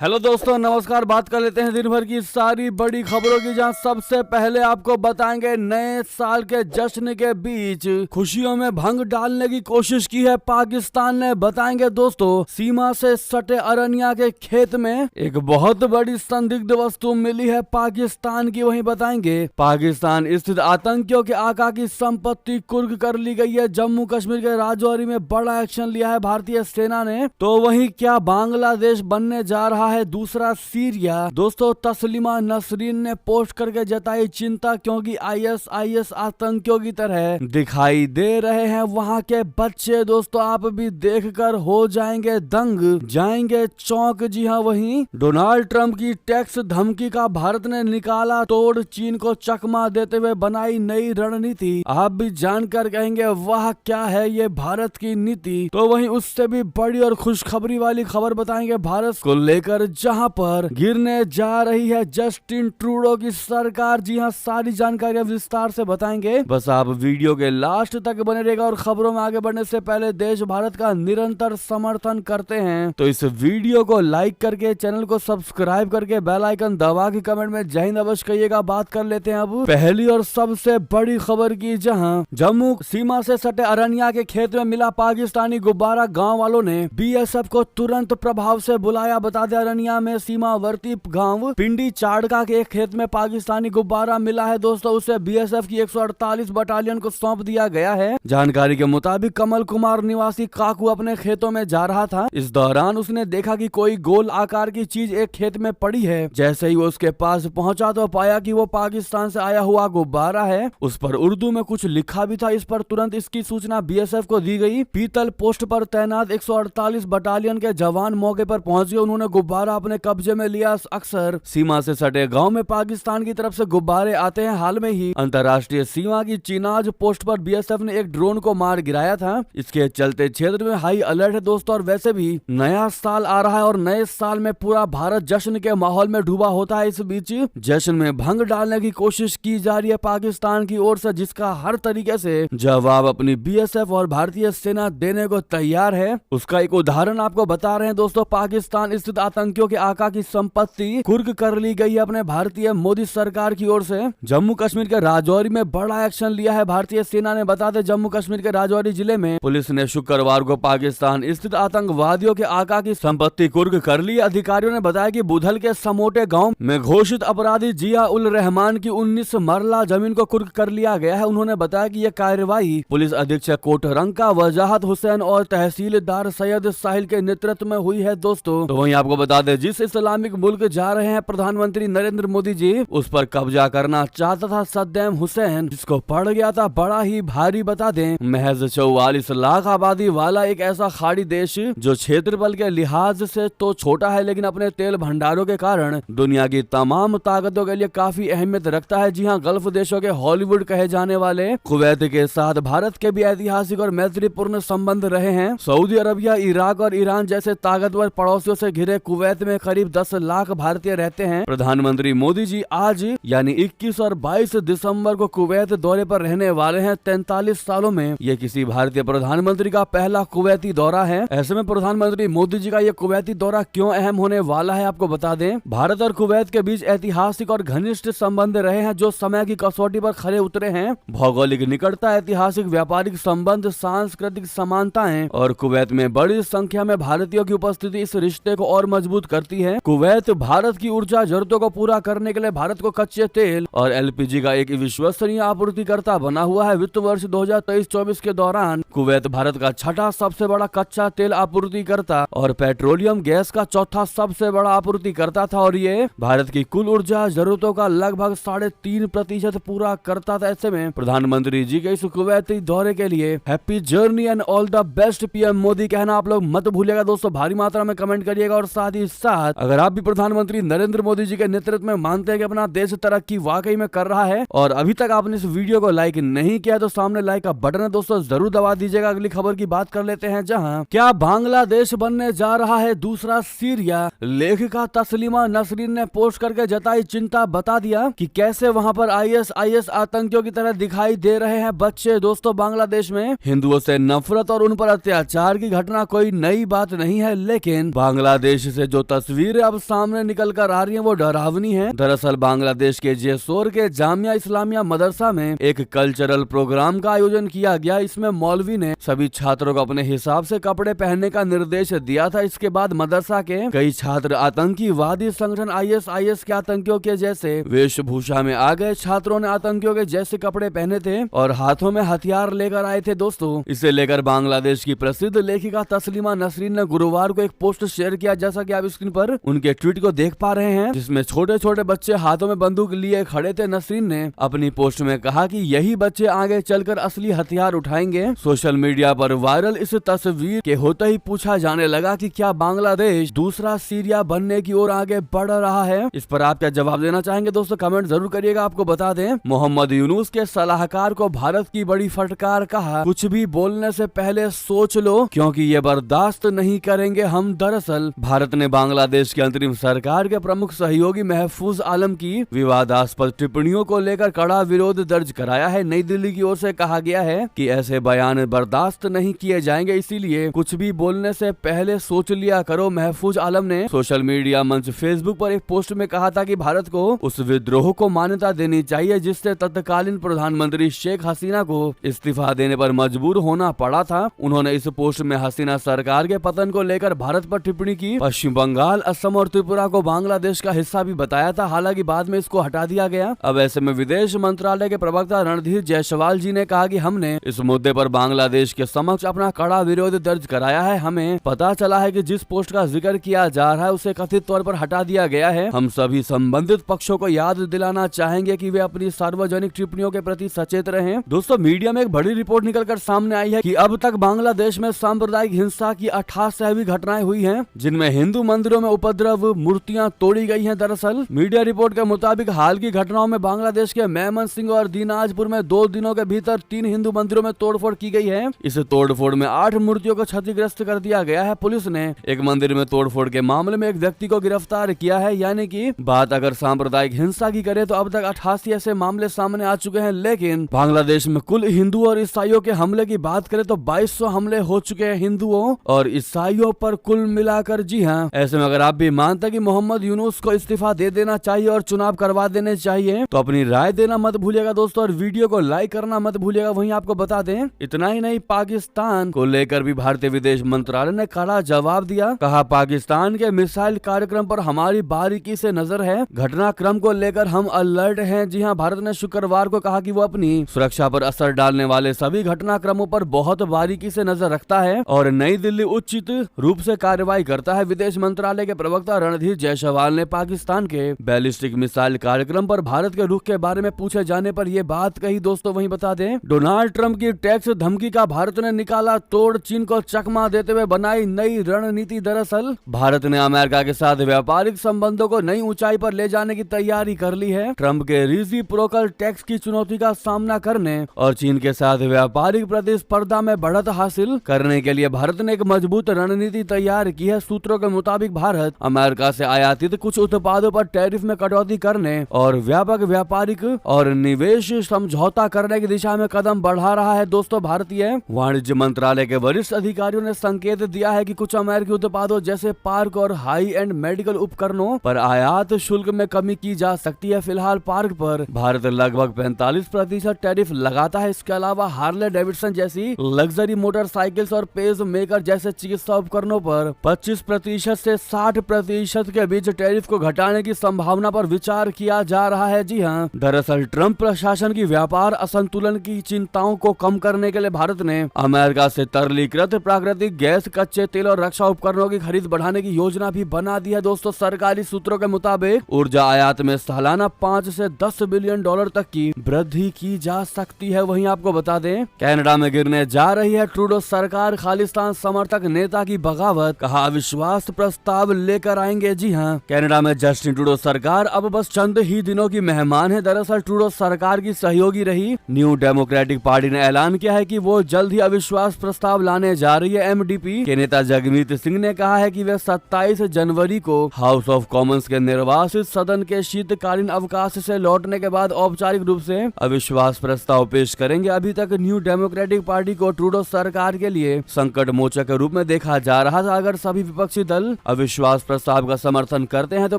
Hello दोस्तों, नमस्कार। बात कर लेते हैं दिन भर की सारी बड़ी खबरों की, जहां सबसे पहले आपको बताएंगे नए साल के जश्न के बीच खुशियों में भंग डालने की कोशिश की है पाकिस्तान ने। बताएंगे दोस्तों, सीमा से सटे अरनिया के खेत में एक बहुत बड़ी संदिग्ध वस्तु मिली है पाकिस्तान की। वहीं बताएंगे पाकिस्तान स्थित आतंकियों के आका की संपत्ति कुर्क कर ली गई है। जम्मू कश्मीर के राजौरी में बड़ा एक्शन लिया है भारतीय सेना ने। तो वहीं क्या बांग्लादेश बनने जा रहा है दूसरा सीरिया। दोस्तों, तस्लीमा नसरीन ने पोस्ट करके जताई चिंता, क्योंकि आईएस आतंकियों की तरह दिखाई दे रहे हैं वहां के बच्चे। दोस्तों, आप भी देखकर हो जाएंगे दंग, जाएंगे चौंक। जी हाँ, वहीं डोनाल्ड ट्रंप की टैक्स धमकी का भारत ने निकाला तोड़, चीन को चकमा देते हुए बनाई नई रणनीति। आप भी जानकर कहेंगे वाह, क्या है ये भारत की नीति। तो वहीं उससे भी बड़ी और खुशखबरी वाली खबर बताएंगे भारत को लेकर, जहां पर गिरने जा रही है जस्टिन ट्रूडो की सरकार। जी हां, सारी जानकारियां विस्तार से बताएंगे। बस आप वीडियो के लास्ट तक बने रहेगा। और खबरों में आगे बढ़ने से पहले देश भारत का निरंतर समर्थन करते हैं तो इस वीडियो को लाइक करके, चैनल को सब्सक्राइब करके, बेल आइकन दबा के कमेंट में जय हिंद अवश्य कहिएगा। बात कर लेते हैं अब पहली और सबसे बड़ी खबर की, जहां जम्मू सीमा से सटे अरनिया के खेत में मिला पाकिस्तानी गुब्बारा। गाँव वालों ने बीएसएफ को तुरंत प्रभाव से बुलाया। बता दें, अरनिया में सीमावर्ती गांव पिंडी चाड़का के एक खेत में पाकिस्तानी गुब्बारा मिला है। दोस्तों, उसे बीएसएफ की 148 बटालियन को सौंप दिया गया है। जानकारी के मुताबिक कमल कुमार निवासी काकू अपने खेतों में जा रहा था। इस दौरान उसने देखा कि कोई गोल आकार की चीज एक खेत में पड़ी है। जैसे ही वो उसके पास पहुंचा तो पाया कि वो पाकिस्तान से आया हुआ गुब्बारा है। उस पर उर्दू में कुछ लिखा भी था। इस पर तुरंत इसकी सूचना बीएसएफ को दी गई। पीतल पोस्ट पर तैनात 148 बटालियन के जवान मौके पर पहुंच गए। उन्होंने गुब्बारा अपने कब्जे में लिया। अक्सर सीमा से सटे गांव में पाकिस्तान की तरफ से गुब्बारे आते हैं। हाल में ही अंतर्राष्ट्रीय सीमा की चिनाज पोस्ट पर बीएसएफ ने एक ड्रोन को मार गिराया था। इसके चलते क्षेत्र में हाई अलर्ट है दोस्तों। और वैसे भी नया साल आ रहा है और नए साल में पूरा भारत जश्न के माहौल में डूबा होता है। इस बीच जश्न में भंग डालने की कोशिश की जा रही है पाकिस्तान की ओर से, जिसका हर तरीके से जवाब अपनी बीएसएफ और भारतीय सेना देने को तैयार है। उसका एक उदाहरण आपको बता रहे हैं दोस्तों। पाकिस्तान स्थित आतंकियों के आका की संपत्ति कुर्क कर ली गई है अपने भारतीय मोदी सरकार की ओर से। जम्मू कश्मीर के राजौरी में बड़ा एक्शन लिया है भारतीय सेना ने। बता दें, जम्मू कश्मीर के राजौरी जिले में पुलिस ने शुक्रवार को पाकिस्तान स्थित आतंकवादियों के आका की संपत्ति कुर्क कर ली। अधिकारियों ने बताया कि बुधल के समोटे गांव में घोषित अपराधी जिया उल रहमान की 19 मरला जमीन को कुर्क कर लिया गया है। उन्होंने बताया कि यह कार्यवाही पुलिस अधीक्षक कोटरंका वजाहत हुसैन और तहसीलदार सैयद साहिल के नेतृत्व में हुई है दोस्तों। तो वहीं आपको बता दें, जिस इस्लामिक मुल्क जा रहे हैं प्रधानमंत्री नरेंद्र मोदी जी, उस पर कब्जा करना चाहता था सद्दाम हुसैन, जिसको पड़ गया था बड़ा ही भारी। बता दें, महज 44 लाख आबादी वाला एक ऐसा खाड़ी देश जो क्षेत्रफल के लिहाज से तो छोटा है, लेकिन अपने तेल भंडारों के कारण दुनिया की तमाम ताकतों के लिए काफी अहमियत रखता है। जी हाँ, गल्फ देशों के हॉलीवुड कहे जाने वाले कुवैत के साथ भारत के भी ऐतिहासिक और मैत्रीपूर्ण संबंध रहे हैं। सऊदी अरबिया, इराक और ईरान जैसे ताकतवर पड़ोसियों से घिरे कुवैत में करीब 10 लाख भारतीय रहते हैं। प्रधानमंत्री मोदी जी आज यानी 21 और 22 दिसंबर को कुवैत दौरे पर रहने वाले हैं। 43 सालों में ये किसी भारतीय प्रधानमंत्री का पहला कुवैती दौरा है। ऐसे में प्रधानमंत्री मोदी जी का ये कुवैती दौरा क्यों अहम होने वाला है, आपको बता दें। भारत और कुवैत के बीच ऐतिहासिक और घनिष्ठ संबंध रहे हैं, जो समय की कसौटी पर खरे उतरे हैं। भौगोलिक निकटता, ऐतिहासिक व्यापारिक संबंध, सांस्कृतिक समानताएं और कुवैत में बड़ी संख्या में भारतीयों की उपस्थिति इस रिश्ते को और मजबूत करती है। कुवैत भारत की ऊर्जा जरूरतों को पूरा करने के लिए भारत को कच्चे तेल और एलपीजी का एक विश्वसनीय आपूर्तिकर्ता बना हुआ है। वित्त वर्ष 2023-24 के दौरान कुवैत भारत का छठा सबसे बड़ा कच्चा तेल आपूर्तिकर्ता और पेट्रोलियम गैस का चौथा सबसे बड़ा आपूर्तिकर्ता था, और ये भारत की कुल ऊर्जा जरूरतों का लगभग 3.5% पूरा करता था। ऐसे में प्रधानमंत्री जी के इस कुवैती दौरे के लिए happy journey and all the best PM Modi कहना आप लोग मत भूलिएगा दोस्तों। भारी मात्रा में कमेंट करिएगा। और साथ ही साथ अगर आप भी प्रधानमंत्री नरेंद्र मोदी जी के नेतृत्व में मानते हैं कि अपना देश तरक्की वाकई में कर रहा है और अभी तक आपने इस वीडियो को लाइक नहीं किया, तो सामने लाइक का बटन है दोस्तों, जरूर दबा दीजिएगा। अगली खबर की बात कर लेते हैं, जहां क्या बांग्लादेश बनने जा रहा है दूसरा सीरिया। लेखिका तस्लीमा नसरीन ने पोस्ट करके जताई चिंता। बता दिया कि कैसे वहां पर आईएस आतंकियों की तरह दिखाई दे रहे हैं बच्चे। दोस्तों, बांग्लादेश में हिंदुओं से नफरत और उन पर अत्याचार की घटना कोई नई बात नहीं है, लेकिन बांग्लादेश से से जो तस्वीरें अब सामने निकल कर आ रही हैं वो डरावनी है। दरअसल बांग्लादेश के जेसोर के जामिया इस्लामिया मदरसा में एक कल्चरल प्रोग्राम का आयोजन किया गया। इसमें मौलवी ने सभी छात्रों को अपने हिसाब से कपड़े पहनने का निर्देश दिया था। इसके बाद मदरसा के कई छात्र आतंकवादी संगठन ISIS के आतंकियों के जैसे वेशभूषा में आ गए। छात्रों ने आतंकियों के जैसे कपड़े पहने थे और हाथों में हथियार लेकर आए थे। दोस्तों, इसे लेकर बांग्लादेश की प्रसिद्ध लेखिका तस्लीमा नसरीन ने गुरुवार को एक पोस्ट शेयर किया, जैसा कि आप स्क्रीन पर उनके ट्वीट को देख पा रहे हैं, जिसमें छोटे छोटे बच्चे हाथों में बंदूक लिए खड़े थे। नसरीन ने अपनी पोस्ट में कहा कि यही बच्चे आगे चलकर असली हथियार उठाएंगे। सोशल मीडिया पर वायरल इस तस्वीर के होते ही पूछा जाने लगा कि क्या बांग्लादेश दूसरा सीरिया बनने की ओर आगे बढ़ रहा है। इस पर आप क्या जवाब देना चाहेंगे दोस्तों, कमेंट जरूर करिएगा। आपको बता दें, मोहम्मद यूनुस के सलाहकार को भारत की बड़ी फटकार, कहा कुछ भी बोलने से पहले सोच लो क्योंकि ये बर्दाश्त नहीं करेंगे हम। दरअसल भारत ने बांग्लादेश की अंतरिम सरकार के प्रमुख सहयोगी महफूज आलम की विवादास्पद टिप्पणियों को लेकर कड़ा विरोध दर्ज कराया है। नई दिल्ली की ओर से कहा गया है कि ऐसे बयान बर्दाश्त नहीं किए जाएंगे, इसीलिए कुछ भी बोलने से पहले सोच लिया करो। महफूज आलम ने सोशल मीडिया मंच फेसबुक पर एक पोस्ट में कहा था कि भारत को उस विद्रोह को मान्यता देनी चाहिए जिससे तत्कालीन प्रधानमंत्री शेख हसीना को इस्तीफा देने पर मजबूर होना पड़ा था। उन्होंने इस पोस्ट में हसीना सरकार के पतन को लेकर भारत पर टिप्पणी की। पश्चिम बंगाल, असम और त्रिपुरा को बांग्लादेश का हिस्सा भी बताया था, हालांकि बाद में इसको हटा दिया गया। अब ऐसे में विदेश मंत्रालय के प्रवक्ता रणधीर जायसवाल जी ने कहा कि हमने इस मुद्दे पर बांग्लादेश के समक्ष अपना कड़ा विरोध दर्ज कराया है। हमें पता चला है कि जिस पोस्ट का जिक्र किया जा रहा है उसे कथित तौर पर हटा दिया गया है। हम सभी संबंधित पक्षों को याद दिलाना चाहेंगे कि वे अपनी सार्वजनिक टिप्पणियों के प्रति सचेत रहें। दोस्तों, मीडिया में एक बड़ी रिपोर्ट निकलकर सामने आई है कि अब तक बांग्लादेश में सांप्रदायिक हिंसा की 88 घटनाएं हुई हैं, जिनमें हिंदू मंदिरों में उपद्रव, मूर्तियां तोड़ी गई हैं। दरअसल मीडिया रिपोर्ट के मुताबिक हाल की घटनाओं में बांग्लादेश के मेमन सिंह और दिनाजपुर में 2 दिनों के भीतर 3 हिंदू मंदिरों में तोड़फोड़ की गई है। इस तोड़फोड़ में 8 मूर्तियों को क्षतिग्रस्त कर दिया गया है। पुलिस ने एक मंदिर में तोड़फोड़ के मामले में एक व्यक्ति को गिरफ्तार किया है। यानी कि बात अगर सांप्रदायिक हिंसा की करें तो अब तक 88 ऐसे मामले सामने आ चुके हैं, लेकिन बांग्लादेश में कुल हिंदू और ईसाइयों के हमले की बात करें तो 2200 हमले हो चुके हैं हिंदुओं और ईसाइयों पर कुल मिलाकर। जी हाँ, ऐसे में अगर आप भी मानते हैं कि मोहम्मद यूनुस को इस्तीफा दे देना चाहिए और चुनाव करवा देने चाहिए तो अपनी राय देना मत भूलिएगा दोस्तों, और वीडियो को लाइक करना मत भूलिएगा। वहीं आपको बता दें, इतना ही नहीं, पाकिस्तान को लेकर भी भारतीय विदेश मंत्रालय ने कड़ा जवाब दिया। कहा, पाकिस्तान के मिसाइल कार्यक्रम पर हमारी बारीकी से नजर है, घटनाक्रम को लेकर हम अलर्ट हैं। जी हाँ, भारत ने शुक्रवार को कहा कि वो अपनी सुरक्षा पर असर डालने वाले सभी घटनाक्रमों पर बहुत बारीकी से नजर रखता है और नई दिल्ली उचित रूप से कार्रवाई करता है। विदेश मंत्रालय के प्रवक्ता रणधीर जायसवाल ने पाकिस्तान के बैलिस्टिक मिसाइल कार्यक्रम पर भारत के रुख के बारे में पूछे जाने पर यह बात कही। दोस्तों, वहीं बता दें, डोनाल्ड ट्रंप की टैक्स धमकी का भारत ने निकाला तोड़, चीन को चकमा देते हुए बनाई नई रणनीति। दरअसल भारत ने अमेरिका के साथ व्यापारिक संबंधों को नई ऊंचाई पर ले जाने की तैयारी कर ली है। ट्रंप के रेसिप्रोकल टैक्स की चुनौती का सामना करने और चीन के साथ व्यापारिक प्रतिस्पर्धा में बढ़त हासिल करने के लिए भारत ने एक मजबूत रणनीति तैयार की है। सूत्रों के मुताबिक भारत अमेरिका से आयातित कुछ उत्पादों पर टैरिफ में कटौती करने और व्यापक व्यापारिक और निवेश समझौता करने की दिशा में कदम बढ़ा रहा है। दोस्तों, भारतीय वाणिज्य मंत्रालय के वरिष्ठ अधिकारियों ने संकेत दिया है कि कुछ अमेरिकी उत्पादों जैसे पार्क और हाई एंड मेडिकल उपकरणों पर आयात शुल्क में कमी की जा सकती है। फिलहाल पार्क पर भारत लगभग 45% टैरिफ लगाता है। इसके अलावा हार्ले डेविडसन जैसी लग्जरी मोटरसाइकिल्स और पेस मेकर जैसे चिकित्सा उपकरणों पर 25% से 60% के बीच टैरिफ को घटाने की संभावना पर विचार किया जा रहा है। जी हाँ, दरअसल ट्रंप प्रशासन की व्यापार असंतुलन की चिंताओं को कम करने के लिए भारत ने अमेरिका से तरलीकृत प्राकृतिक गैस, कच्चे तेल और रक्षा उपकरणों की खरीद बढ़ाने की योजना भी बना दी है। दोस्तों, सरकारी सूत्रों के मुताबिक ऊर्जा आयात में सालाना 5 से 10 बिलियन डॉलर तक की वृद्धि की जा सकती है। वहीं आपको बता दें, कनाडा में गिरने जा रही है ट्रूडो सरकार, खालिस्तान समर्थक नेता की बगावत, कहा अविश्वास प्रस्ताव लेकर आएंगे। जी हाँ, कनाडा में जस्टिन ट्रूडो सरकार अब बस चंद ही दिनों की मेहमान है। दरअसल ट्रूडो सरकार की सहयोगी रही न्यू डेमोक्रेटिक पार्टी ने ऐलान किया है कि वो जल्द ही अविश्वास प्रस्ताव लाने जा रही है। एमडीपी के नेता जगमीत सिंह ने कहा है कि वे 27 जनवरी को हाउस ऑफ कॉमन्स के निर्वासित सदन के शीतकालीन अवकाश से लौटने के बाद औपचारिक रूप से अविश्वास प्रस्ताव पेश करेंगे। अभी तक न्यू डेमोक्रेटिक पार्टी को ट्रूडो सरकार के लिए संकट मोचक के रूप में देखा जा रहा था। अगर सभी विपक्षी दल अविश्वास प्रस्ताव का समर्थन करते हैं तो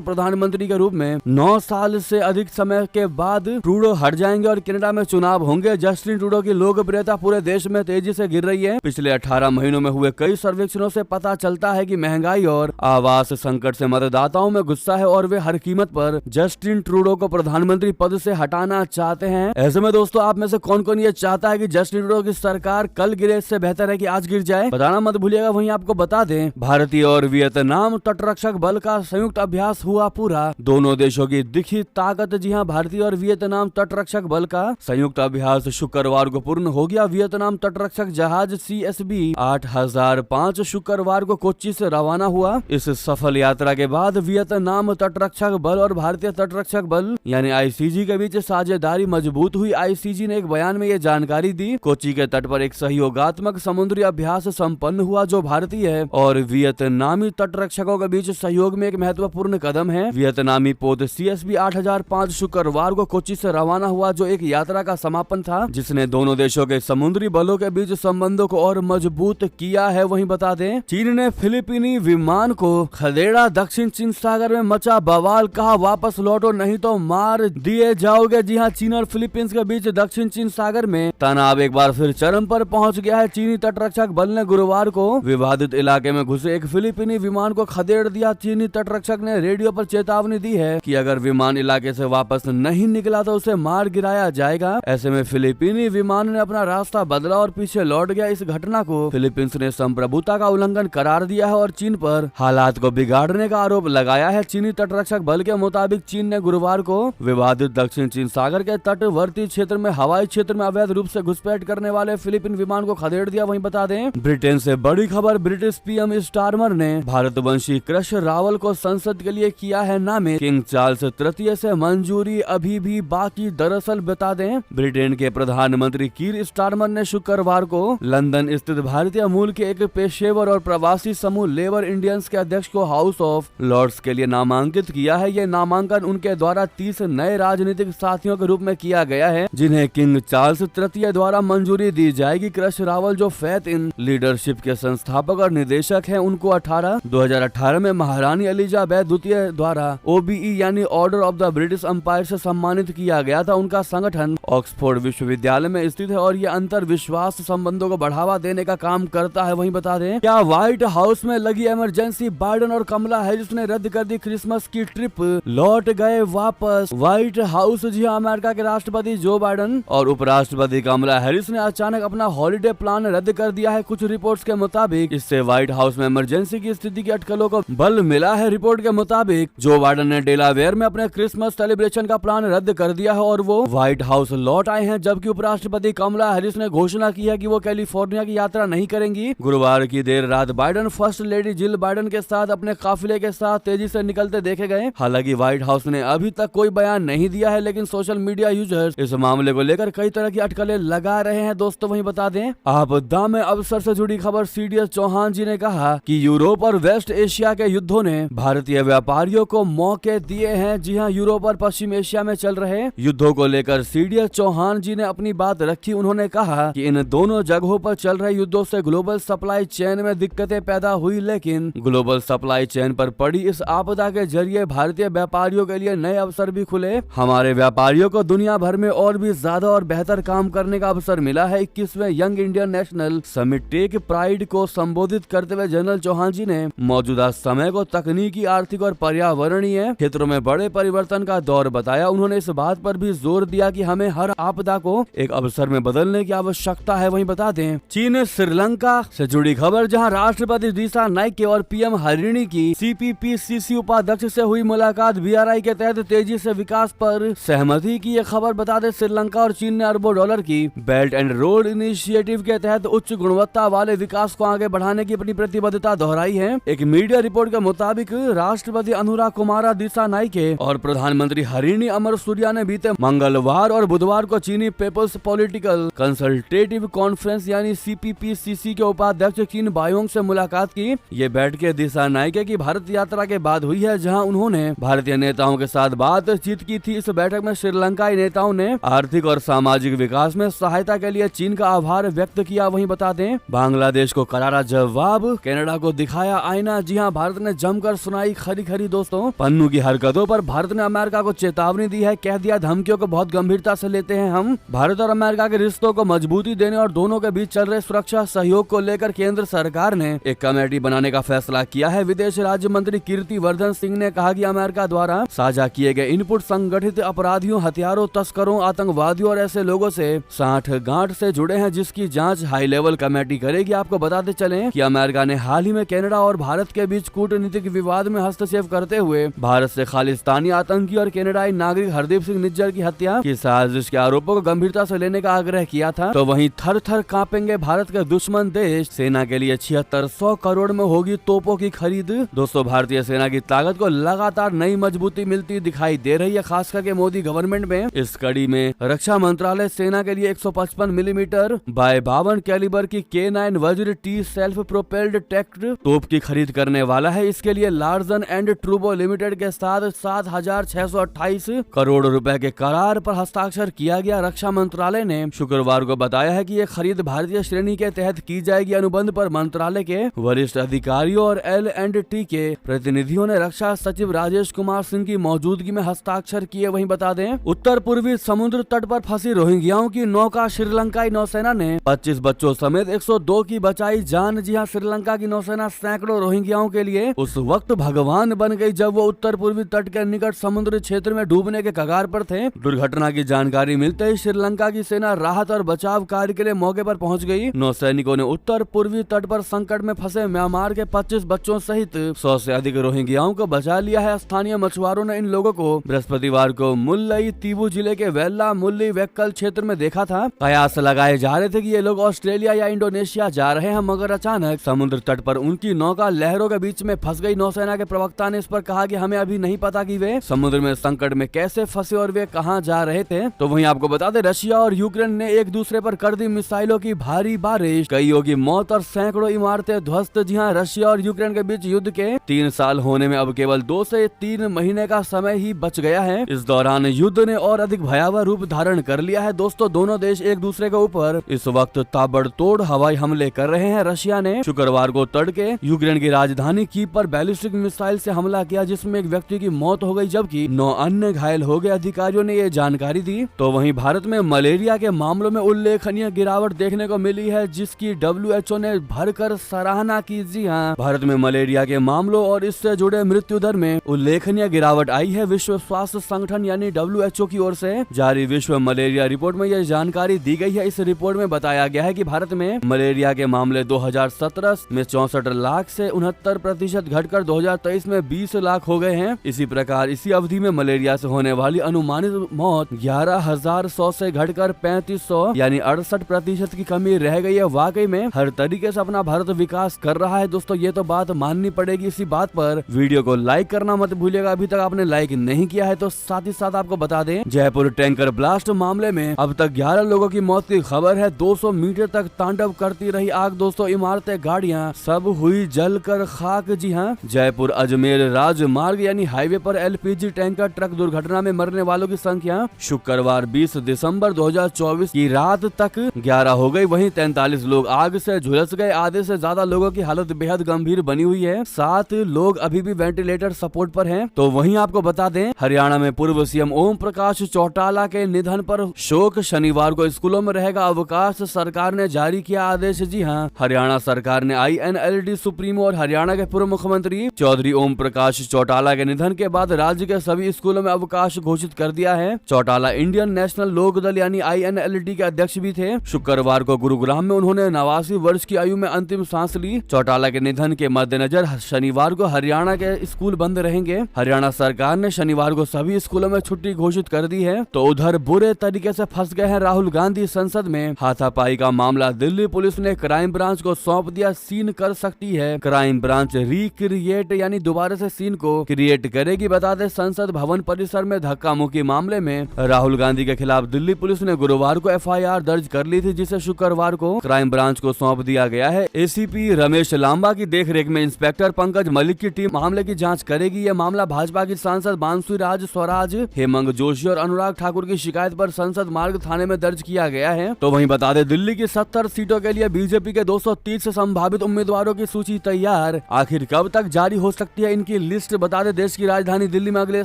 प्रधानमंत्री के रूप में 9 साल से अधिक समय के बाद ट्रूडो हट जाएंगे और कनाडा में चुनाव होंगे। जस्टिन ट्रूडो की लोकप्रियता पूरे देश में तेजी से गिर रही है। पिछले 18 महीनों में हुए कई सर्वेक्षणों से पता चलता है कि महंगाई और आवास संकट से मतदाताओं में गुस्सा है और वे हर कीमत पर जस्टिन ट्रूडो को प्रधानमंत्री पद से हटाना चाहते हैं। ऐसे में दोस्तों आप में से कौन कौन ये चाहता है कि जस्टिन ट्रूडो की सरकार कल गिरे, इससे बेहतर है कि आज गिर जाए? बताना मत भूलिएगा। वहीं आपको बता दें, भारतीय और वियतनाम तटरक्षक बल का संयुक्त अभ्यास हुआ पूरा। दोनों देशों की दिखी ताकत। जी हां, भारतीय और वियतनाम तटरक्षक बल का संयुक्त अभ्यास शुक्रवार को पूर्ण हो गया। वियतनाम तटरक्षक जहाज CSB 8005 शुक्रवार को कोच्चि से रवाना हुआ। इस सफल यात्रा के बाद वियतनाम तटरक्षक बल और भारतीय तटरक्षक बल यानी ICG के बीच साझेदारी मजबूत हुई। ICG ने एक बयान में ये जानकारी दी। कोच्चि के तट पर एक सहयोगात्मक समुद्री अभ्यास संपन्न हुआ जो भारतीय और वियतनामी तटरक्षकों के बीच सहयोग में एक महत्वपूर्ण कदम है। वियतनामी पोत CSB 8005 शुक्रवार को कोच्चि से रवाना हुआ जो एक यात्रा का समापन था जिसने दोनों देशों के समुद्री बलों के बीच संबंधों को और मजबूत किया है। वहीं बता दें, चीन ने फिलीपीनी विमान को खदेड़ा। दक्षिण चीन सागर में मचा बवाल, कहा वापस लौटो नहीं तो मार दिए जाओगे। जी हां, चीन और फिलीपींस के बीच दक्षिण चीन सागर में तनाव एक बार फिर चरम पर पहुंच गया है। चीनी तटरक्षक बल ने गुरुवार को विवादित इलाके में घुसे एक फिलीपीनी विमान को खदेड़ दिया। चीनी तटरक्षक ने रेडियो पर चेतावनी दी है कि अगर विमान इलाके से वापस नहीं निकला तो उसे मार गिराया जाएगा। ऐसे में फिलीपीनी विमान ने अपना रास्ता बदला और पीछे लौट गया। इस घटना को फिलीपींस ने संप्रभुता का उल्लंघन करार दिया है और चीन पर हालात को बिगाड़ने का आरोप लगाया है। चीनी तटरक्षक बल के मुताबिक चीन ने गुरुवार को विवादित दक्षिण चीन सागर के तटवर्ती क्षेत्र में हवाई क्षेत्र में अवैध रूप से घुसपैठ करने वाले फिलीपीन विमान को खदेड़ दिया। वहीं बता दें, ब्रिटेन से बड़ी खबर, ब्रिटिश PM स्टारमर ने भारतवंशी क्रश रावल को संसद के लिए किया है नामित। किंग चार्ल्स तृतीय से मंजूरी अभी भी बाकी। दरअसल बता दें, ब्रिटेन के प्रधानमंत्री कीर स्टारमर ने शुक्रवार को लंदन स्थित भारतीय मूल के एक पेशेवर और प्रवासी समूह लेबर इंडियंस के अध्यक्ष को हाउस ऑफ लॉर्ड्स के लिए नामांकित किया है। यह नामांकन उनके द्वारा 30 नए राजनीतिक साथियों के रूप में किया गया है जिन्हें किंग चार्ल्स तृतीय द्वारा मंजूरी दी जाएगी। क्रश रावल जो फेथ इन लीडरशिप के संस्थापक और निदेशक हैं, उनको 2018 में महारानी एलिजाबेथ द्वितीय द्वारा OBE यानी order of the British Empire से सम्मानित किया गया था। उनका संगठन ऑक्सफोर्ड विश्वविद्यालय में स्थित है और ये अंतर विश्वास संबंधों को बढ़ावा देने का काम करता है। वहीं बता दें, क्या व्हाइट हाउस में लगी इमरजेंसी, बाइडेन और कमला हैरिस ने रद्द कर दी क्रिसमस की ट्रिप, लौट गए वापस। व्हाइट हाउस, जी हां, अमेरिका के राष्ट्रपति जो बाइडेन और उपराष्ट्रपति कमला हैरिस ने अचानक अपना हॉलिडे प्लान रद्द कर दिया है। कुछ रिपोर्ट्स के मुताबिक इससे व्हाइट हाउस में इमरजेंसी की स्थिति की अटकलों को बल मिला है। रिपोर्ट के मुताबिक जो बाइडेन ने डेलावेयर में अपने क्रिसमस सेलिब्रेशन का प्लान रद्द कर दिया है और वो व्हाइट हाउस लौट आए हैं, जबकि उपराष्ट्रपति कमला हैरिस ने घोषणा की है कि वो कैलिफोर्निया की यात्रा नहीं करेंगी। गुरुवार की देर रात Biden first lady Jill Biden के साथ अपने काफिले के साथ तेजी से निकलते देखे गए। हालांकि व्हाइट हाउस ने अभी तक कोई बयान नहीं दिया है, लेकिन सोशल मीडिया यूजर्स इस मामले को लेकर कई तरह की अटकलें लगा रहे हैं। दोस्तों वहीं बता दें, आपदा में अवसर से जुड़ी खबर, CDS चौहान जी ने कहा कि यूरोप और वेस्ट एशिया के युद्धों ने भारतीय व्यापारियों को मौके दिए हैं। जी हां, यूरोप और पश्चिम एशिया में चल रहे युद्धों को लेकर CDS चौहान जी ने अपनी बात रखी। उन्होंने कहा कि इन दोनों जगहों पर चल रहे युद्धों से ग्लोबल सप्लाई चेन में दिक्कतें पैदा हुई, लेकिन ग्लोबल सप्लाई चेन पर पड़ी इस आपदा के जरिए भारतीय व्यापारियों के लिए नए अवसर भी खुले। हमारे व्यापारियों को दुनिया भर में और भी ज्यादा और बेहतर काम करने का अवसर मिला है। 21वें young Indian national summit tech pride को संबोधित करते हुए जनरल चौहान जी ने मौजूदा समय को तकनीकी, आर्थिक और पर्यावरणीय क्षेत्रों में बड़े परिवर्तन का दौर बताया। उन्होंने इस बात पर भी जोर दिया कि हमें हर आपदा को एक अवसर में बदलने की आवश्यकता है। वहीं बता दें, चीन ने श्रीलंका से जुड़ी खबर, जहां राष्ट्रपति दिशा नाइके और PM हरिणी की CPPCC उपाध्यक्ष से हुई मुलाकात BRI के तहत तेजी से विकास पर सहमति की। यह खबर बता दें, श्रीलंका और चीन ने अरबों डॉलर की बेल्ट एंड रोड इनिशिएटिव के तहत उच्च गुणवत्ता वाले विकास को आगे बढ़ाने की अपनी प्रतिबद्धता दोहराई है। एक मीडिया रिपोर्ट के मुताबिक राष्ट्रपति अनुरा कुमारा दिशा नाइके और प्रधानमंत्री हरिणी अमर सूर्या ने बीते मंगलवार और बुधवार को चीनी पीपल्स पॉलिटिकल कंसल्टेटिव कॉन्फ्रेंस यानी CPPCC के उपाध्यक्ष किन बायोंग से मुलाकात की। ये बैठक दिशा नाइके की भारत यात्रा के बाद हुई है, जहां उन्होंने भारतीय नेताओं के साथ बातचीत की थी। इस बैठक में श्रीलंकाई नेताओं ने आर्थिक और सामाजिक विकास में सहायता के लिए चीन का आभार व्यक्त किया। वहीं बता दें, बांग्लादेश को करारा जवाब, कनाडा को दिखाया आईना। चाइना। जी हाँ, भारत ने जमकर सुनाई खरी खरी दोस्तों पन्नू की हरकतों पर भारत ने अमेरिका को चेतावनी दी है। कह दिया धमकियों को बहुत गंभीरता से लेते हैं हम। भारत और अमेरिका के रिश्तों को मजबूती देने और दोनों के बीच चल रहे सुरक्षा सहयोग को लेकर केंद्र सरकार ने एक कमेटी बनाने का फैसला किया है। विदेश राज्य मंत्री कीर्ति वर्धन सिंह ने कहा कि अमेरिका द्वारा साझा किए गए इनपुट संगठित अपराधियों, हथियारों तस्करों, आतंकवादियों और ऐसे लोगों से साठगांठ से जुड़े हैं, जिसकी जांच हाई लेवल कमेटी करेगी। आपको बताते चलें कि अमेरिका ने हाल ही में कनाडा और भारत के बीच कूटनीतिक विवाद में हस्तक्षेप करते हुए भारत से खालिस्तानी आतंकी और कनाडाई नागरिक हरदीप सिंह निज्जर की हत्या की साजिश के आरोपों को गंभीरता से लेने का आग्रह किया था। तो वहीं थर थर कांपेंगे भारत के दुश्मन देश। सेना के लिए 7600 करोड़ में होगी तोपों की खरीद। दोस्तों, भारतीय सेना की ताकत को लगातार नई मजबूती मिलती दिखाई दे रही है, खास करके मोदी गवर्नमेंट में। इस कड़ी में रक्षा मंत्रालय सेना के लिए 155 मिलीमीटर बाय 52 कैलिबर की K9 वज्र टी सेल्फ प्रोपेल्ड टैंक तोप की खरीद करने वाला है। इसके लिए लार्सन एंड ट्रूबो लिमिटेड के साथ 7628 करोड़ रुपए के करार पर हस्ताक्षर किया गया। रक्षा मंत्रालय ने शुक्रवार को बताया है कि ये खरीद भारतीय श्रेणी के तहत की जाएगी। अनुबंध पर मंत्रालय के वरिष्ठ अधिकारियों और L&T के प्रतिनिधियों ने रक्षा सचिव राजेश कुमार सिंह की मौजूदगी में हस्ताक्षर किए। वहीं बता दें, उत्तर पूर्वी समुद्र तट पर फंसी रोहिंग्याओं की नौका श्रीलंकाई नौसेना ने 25 बच्चों समेत 102 की बचाई जान। जी हां, श्रीलंका की नौसेना सैकड़ों रोहिंग्याओं के लिए उस वक्त भगवान बन गई जब वो उत्तर पूर्वी तट के निकट समुद्र क्षेत्र में डूबने के कगार पर थे। दुर्घटना की जानकारी मिलते ही श्रीलंका की सेना राहत और बचाव कार्य के लिए मौके पर पहुंच गई। नौसैनिकों ने उत्तर पूर्वी तट पर संकट में फंसे म्यांमार के 25 बच्चों सहित 100 से अधिक रोहिंग्याओं को बचा लिया है। स्थानीय मछुआरों ने इन लोगों को बृहस्पतिवार को मुल्लई तीबू जिले के वेल्ला मुल्ली वेक्कल क्षेत्र में देखा था। कयास लगाए जा रहे थे कि ये लोग ऑस्ट्रेलिया या इंडोनेशिया जा रहे हैं, मगर अचानक समुद्र तट पर उनकी नौका लहरों के बीच में फंस गई। नौसेना के प्रवक्ता ने इस पर कहा कि हमें अभी नहीं पता कि वे समुद्र में संकट में कैसे फंसे और वे कहां जा रहे थे। तो वहीं आपको बता दें, रशिया और यूक्रेन ने एक दूसरे पर कर दी मिसाइलों की भारी बारिश, कईयों की मौत और सैकड़ों इमारतें ध्वस्त। जी हां, रशिया और यूक्रेन के बीच युद्ध के 3 साल होने में अब केवल 2 से 3 महीने का समय ही बच गया है। इस दौरान युद्ध ने और अधिक भयावह रूप धारण कर लिया है। दोस्तों, दोनों देश एक दूसरे के ऊपर इस वक्त ताबड़तोड़ हवाई हमले कर रहे हैं। रशिया ने शुक्रवार को तड़के यूक्रेन की राजधानी कीव पर बैलिस्टिक मिसाइल से हमला किया, जिसमें एक व्यक्ति की मौत हो गई जबकि 9 अन्य घायल हो गए। अधिकारियों ने ये जानकारी दी। तो वहीं भारत में मलेरिया के मामलों में उल्लेखनीय गिरावट देखने को मिली है, जिसकी WHO ने भरकर सराहना की। जी हाँ, भारत में मलेरिया के मामलों और इससे जुड़े मृत्यु दर में उल्लेखनीय गिरावट आई है। विश्व स्वास्थ्य संगठन यानी WHO की ओर से जारी विश्व मलेरिया रिपोर्ट में यह जानकारी दी गई है। इस रिपोर्ट में बताया गया है कि भारत में मलेरिया के मामले 2017 में 64 लाख से 69% घटकर 2023 में 20 लाख हो गए हैं। इसी प्रकार इसी अवधि में मलेरिया से होने वाली अनुमानित मौत 11,100 से घटकर 3500 यानी 68% की कमी रह गई है। वाकई में हर तरीके से अपना भारत विकास कर रहा है। दोस्तों, ये तो बात माननी पड़ेगी। इसी बात पर वीडियो को लाइक करना मत भूलिएगा। अभी तक आपने लाइक नहीं किया है तो साथ ही साथ आपको बता दें, जयपुर टैंकर ब्लास्ट मामले में अब तक 11 लोगों की मौत की खबर है। 200 मीटर तक तांडव करती रही आग। दोस्तों, इमारतें, गाड़ियां सब हुई जलकर खाक। जी हाँ, जयपुर अजमेर राजमार्ग यानी हाईवे पर LPG टैंकर ट्रक दुर्घटना में मरने वालों की संख्या शुक्रवार 20 दिसंबर 2024 की रात तक 11 हो गई। वहीं 43 लोग आग से झुलस गए। आधे से ज्यादा लोगों की हालत बेहद गंभीर बनी हुई है। 7 लोग अभी भी वेंटिलेटर सपोर्ट पर हैं। तो वहीं आपको बता दें, हरियाणा में पूर्व CM ओम प्रकाश चौटाला के निधन पर शोक। शनिवार को स्कूलों में रहेगा अवकाश। सरकार ने जारी किया आदेश। जी हाँ, हरियाणा सरकार ने INLD सुप्रीमो और हरियाणा के पूर्व मुख्यमंत्री चौधरी ओम प्रकाश चौटाला के निधन के बाद राज्य के सभी स्कूलों में अवकाश घोषित कर दिया है। चौटाला इंडियन नेशनल लोक दल यानी INLD के अध्यक्ष भी थे। शुक्रवार को गुरुग्राम में उन्होंने 89 वर्ष की आयु में अंतिम सांस ली। चौटाला के निधन के मद्देनजर शनिवार को हरियाणा के स्कूल बंद रहेंगे। हरियाणा सरकार ने शनिवार को सभी स्कूलों में छुट्टी घोषित कर दी है। तो उधर बुरे तरीके से फंस गए हैं राहुल गांधी। संसद में हाथापाई का मामला दिल्ली पुलिस ने क्राइम ब्रांच को सौंप दिया। सीन कर सकती है क्राइम ब्रांच रिक्रिएट यानी दोबारा से सीन को क्रिएट करेगी। बता दें, संसद भवन परिसर में धक्का मुक्की मामले में राहुल गांधी के खिलाफ दिल्ली पुलिस ने गुरुवार को FIR दर्ज कर ली थी, जिसे शुक्रवार को क्राइम ब्रांच को सौंप दिया गया है। ACP रमेश लांबा की देखरेख में इंस्पेक्टर पंकज मलिक की टीम मामले की जांच करेगी। यह मामला भाजपा की सांसद बांसुरी राज स्वराज, हेमंत जोशी और अनुराग ठाकुर की शिकायत पर संसद मार्ग थाने में दर्ज किया गया है। तो वहीं बता दें, दिल्ली की 70 सीटों के लिए बीजेपी के 230 संभावित उम्मीदवारों की सूची तैयार। तैयार। आखिर कब तक जारी हो सकती है इनकी लिस्ट, बता दें देश की राजधानी दिल्ली में अगले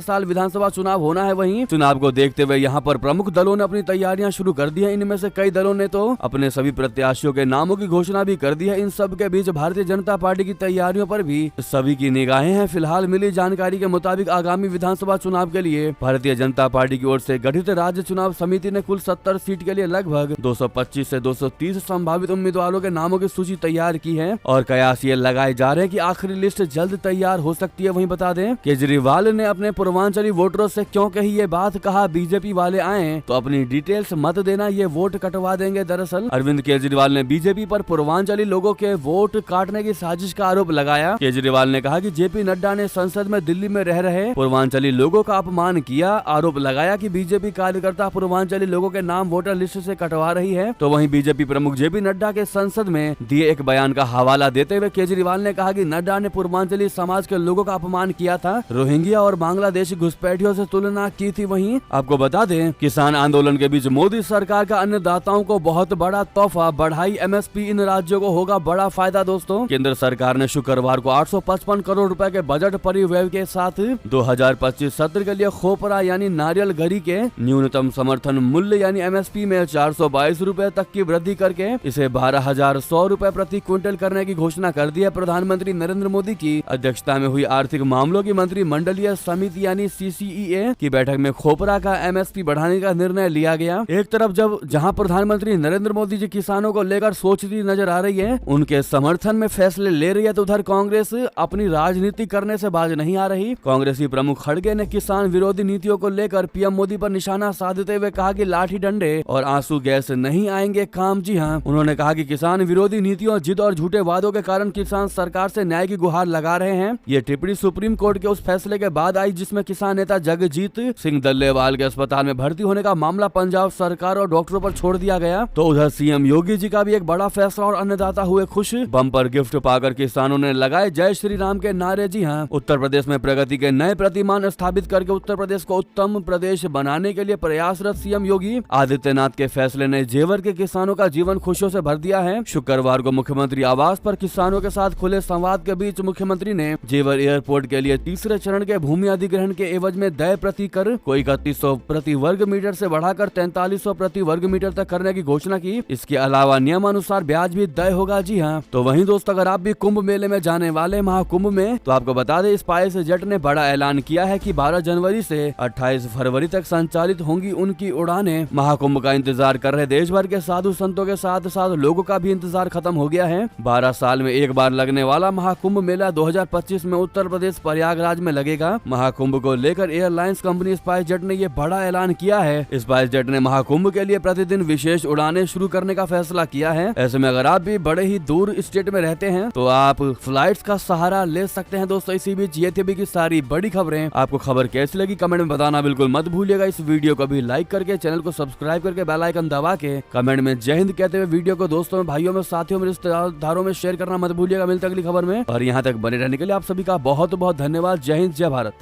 साल विधानसभा चुनाव होना है। वहीं चुनाव को देखते हुए यहाँ पर प्रमुख दलों ने अपनी तैयारियां शुरू कर दी है। इनमें से कई दलों ने तो अपने सभी प्रत्याशियों के नामों की घोषणा भी कर दी है। इन सब के बीच भारतीय जनता पार्टी की तैयारियों पर भी सभी की निगाहें हैं। फिलहाल मिली जानकारी के मुताबिक आगामी विधानसभा चुनाव के लिए भारतीय जनता पार्टी की ओर से गठित राज्य चुनाव समिति ने कुल 70 सीट के लिए लगभग 225 से 230 संभावित उम्मीदवारों के नामों की सूची तैयार की है और कयास ये लगाए जा रहे हैं कि आखिरी लिस्ट जल्द तैयार हो सकती है। वहीं बता दें केजरीवाल ने अपने पूर्वांचली वोटरों से क्यों कही ये बात, कहा बीजेपी वाले आए तो अपनी डिटेल्स मत देना, ये वोट कटवा देंगे। दरअसल अरविंद केजरीवाल ने बीजेपी पर पूर्वांचली लोगों के वोट काटने की साजिश का आरोप लगाया। केजरीवाल ने कहा कि जेपी नड्डा ने संसद में दिल्ली में रह रहे पूर्वांचली लोगों का अपमान किया। आरोप लगाया कि बीजेपी कार्यकर्ता पूर्वांचली लोगों के नाम वोटर लिस्ट से कटवा रही है। तो वहीं बीजेपी प्रमुख जेपी नड्डा के संसद में दिए एक बयान का हवाला देते हुए केजरीवाल ने कहा कि नड्डा ने पूर्वांचली समाज के लोगों का अपमान किया था, रोहिंग्या और बांग्लादेशी घुसपैठियों से तुलना की थी। वहीं आपको बता दें किसान आंदोलन के बीच मोदी सरकार का अन्नदाताओं को बहुत बड़ा तोहफा, बढ़ाई एमएसपी, इन राज्यों को होगा बड़ा फायदा। दोस्तों केंद्र सरकार ने शुक्रवार को 855 करोड़ रुपए के बजट परिव्यय के साथ 2025 सत्र के लिए खोपरा यानी नारियल गरी के न्यूनतम समर्थन मूल्य यानी एमएसपी में 422 रुपए तक की वृद्धि करके इसे 12,100 रुपए प्रति क्विंटल करने की घोषणा कर दी है। प्रधानमंत्री नरेंद्र मोदी की अध्यक्षता में हुई आर्थिक मामलों की मंत्रिमंडलीय समिति यानी सीसीईए की बैठक में खोपरा का एमएसपी बढ़ाने का निर्णय लिया गया। एक तरफ जहां प्रधानमंत्री नरेंद्र मोदी जी किसानों को लेकर सोचती नजर आ रही है, उनके समर्थन में फैसले ले रही है, तो उधर कांग्रेस अपनी राजनीति करने से बाज नहीं आ रही। कांग्रेसी प्रमुख खड़गे ने किसान विरोधी नीतियों को लेकर पीएम मोदी पर निशाना साधते हुए कहा कि लाठी डंडे और आंसू गैस नहीं आएंगे काम। जी हां, उन्होंने कहा कि किसान विरोधी नीतियों, जिद और झूठे वादों के कारण किसान सरकार से न्याय की गुहार लगा रहे हैं। ये टिप्पणी सुप्रीम कोर्ट के उस फैसले के बाद आई जिसमें किसान नेता जगजीत सिंह डल्लेवाल के अस्पताल में भर्ती होने का मामला पंजाब सरकार और डॉक्टरों पर छोड़ दिया गया। तो उधर सीएम योगी जी का भी एक बड़ा फैसला और अन्नदाता हुए खुश। बम्पर गिफ्ट पाकर किसानों ने लगाए जय श्री राम के नारे। जी हां, उत्तर प्रदेश में प्रगति के नए प्रतिमान स्थापित करके उत्तर प्रदेश को उत्तम प्रदेश बनाने के लिए प्रयासरत सीएम योगी आदित्यनाथ के फैसले ने जेवर के किसानों का जीवन खुशियों से भर दिया है। शुक्रवार को मुख्यमंत्री आवास पर किसानों के साथ खुले संवाद के बीच मुख्यमंत्री ने जेवर एयरपोर्ट के लिए तीसरे चरण के भूमि अधिग्रहण के एवज में दय प्रति कर को 3100 प्रति वर्ग मीटर से बढ़ाकर 4300 प्रति वर्ग मीटर तक करने की घोषणा की। इसके अलावा नियमानुसार ब्याज भी दय होगा। जी हाँ, तो वहीं दोस्तों अगर आप भी कुंभ मेले में जाने वाले महाकुंभ में, तो आपको बता दें स्पाइस जेट ने बड़ा ऐलान किया है कि 12 जनवरी से 28 फरवरी तक संचालित होंगी उनकी उड़ानें। महाकुंभ का इंतजार कर रहे देश भर के साधु संतों के साथ साथ लोगों का भी इंतजार खत्म हो गया है। 12 साल में एक बार लगने वाला महाकुंभ मेला 2025 में उत्तर प्रदेश प्रयागराज में लगेगा। महाकुंभ को लेकर एयरलाइंस कंपनी स्पाइस जेट ने ये बड़ा ऐलान किया है। स्पाइस जेट ने महाकुंभ के लिए प्रतिदिन विशेष उड़ानें शुरू करने का फैसला किया है। ऐसे में अगर आप भी बड़े ही दूर स्टेट में रहते हैं तो आप फ्लाइट्स का सहारा ले सकते हैं। दोस्तों इसी बीच ये थी अभी की सारी बड़ी खबरें। आपको खबर कैसी लगी कमेंट में बताना बिल्कुल मत भूलिएगा। इस वीडियो को भी लाइक करके चैनल को सब्सक्राइब करके बेल आइकन दबा के कमेंट में जय हिंद कहते हुए वीडियो को दोस्तों में, भाइयों में, साथियों में, रिश्तेदारों में शेयर करना मत भूलिएगा। मिलते अगली खबर में, और यहाँ तक बने रहने के लिए आप सभी का बहुत बहुत धन्यवाद। जय हिंद, जय भारत।